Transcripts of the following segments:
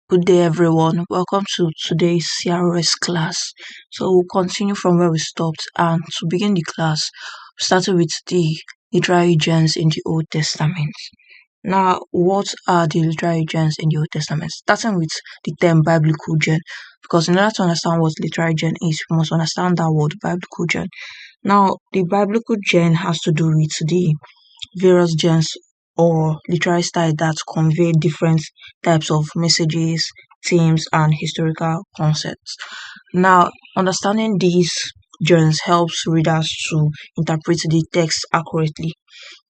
Good day, everyone. Welcome to today's CRS class. So, we'll continue from where we stopped. And to begin the class, we started with the literary gems in the Old Testament. Now, what are the literary gems in the Old Testament? Starting with the term biblical gem, because in order to understand what literary gem is, we must understand that word biblical gem. Now, the biblical gem has to do with the various genres or literary style that convey different types of messages, themes, and historical concepts. Now, understanding these genres helps readers to interpret the text accurately.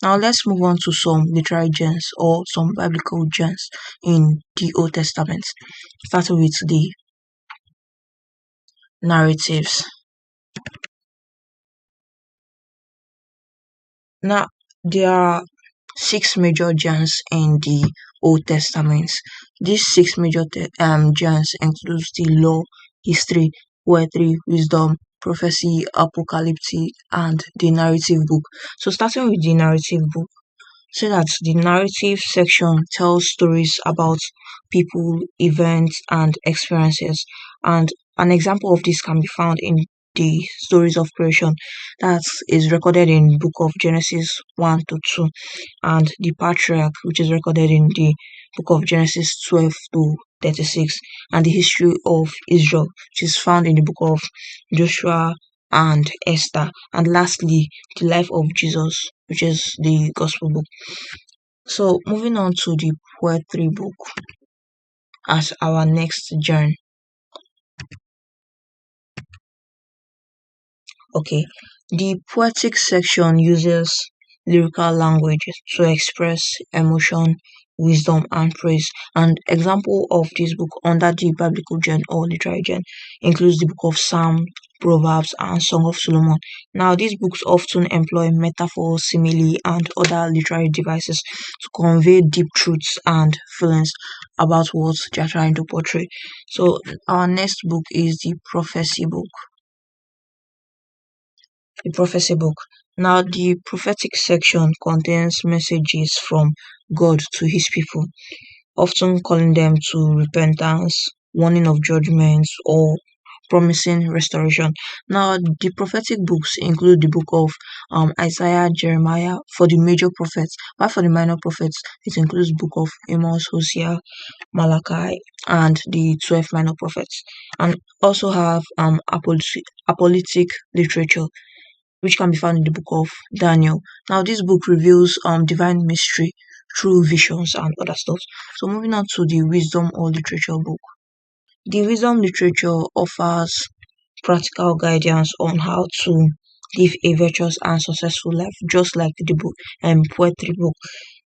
Now, let's move on to some literary genres or some biblical genres in the Old Testament, starting with the narratives. Now, there are six major genres in the Old Testament. These six major genres includes the law, history, poetry, wisdom, prophecy, apocalyptic, and the narrative book. So starting with the narrative book, say that the narrative section tells stories about people, events, and experiences. And an example of this can be found in the stories of creation that is recorded in book of Genesis 1 to 2, and the patriarch, which is recorded in the book of Genesis 12 to 36, and the history of Israel, which is found in the book of Joshua and Esther, and lastly, the life of Jesus, which is the gospel book. So, moving on to the poetry book as our next genre. Okay, the poetic section uses lyrical language to express emotion, wisdom, and praise. And example of this book under the biblical genre or literary genre includes the book of Psalm, Proverbs, and Song of Solomon. Now, these books often employ metaphor, simile, and other literary devices to convey deep truths and feelings about what they are trying to portray. So, our next book is the prophecy book. The prophecy book. Now, the prophetic section contains messages from God to his people, often calling them to repentance, warning of judgments, or promising restoration. Now, the prophetic books include the book of Isaiah, Jeremiah for the major prophets, while for the minor prophets, it includes book of Amos, Hosea, Malachi, and the 12 minor prophets. And also have apologetic literature, which can be found in the book of Daniel. Now, this book reveals divine mystery through visions and other stuff. So, moving on to the wisdom or literature book. The wisdom literature offers practical guidance on how to live a virtuous and successful life, just like the book and poetry book.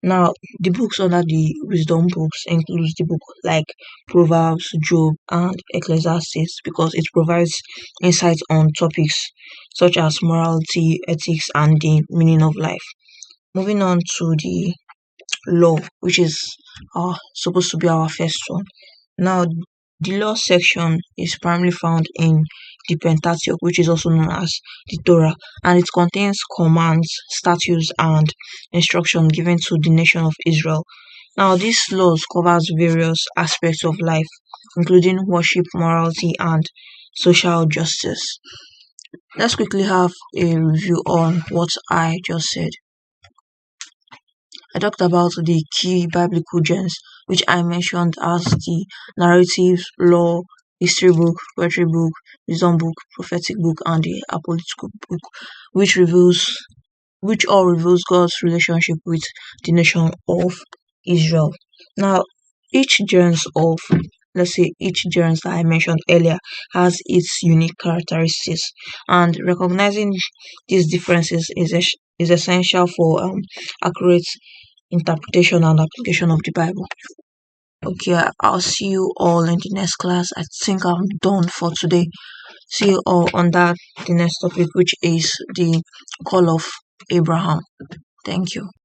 Now, the books under the wisdom books includes the book like Proverbs, Job, and Ecclesiastes because it provides insight on topics such as morality, ethics, and the meaning of life. Moving on to the law, which is supposed to be our first one. Now, the law section is primarily found in the Pentateuch, which is also known as the Torah, and it contains commands, statutes, and instruction given to the nation of Israel. Now, these laws covers various aspects of life, including worship, morality, and social justice. Let's quickly have a review on what I just said. I talked about the key biblical gems, which I mentioned as the narrative, law, history book, poetry book, wisdom book, prophetic book, and the apolitical book, which reveals which all reveals God's relationship with the nation of Israel. Now, each gens of let's say each gens that I mentioned earlier has its unique characteristics, and recognizing these differences is essential for accurate interpretation and application of the Bible. Okay, I'll see you all in the next class. I think I'm done for today. See you all on that the next topic, which is the call of Abraham. Thank you.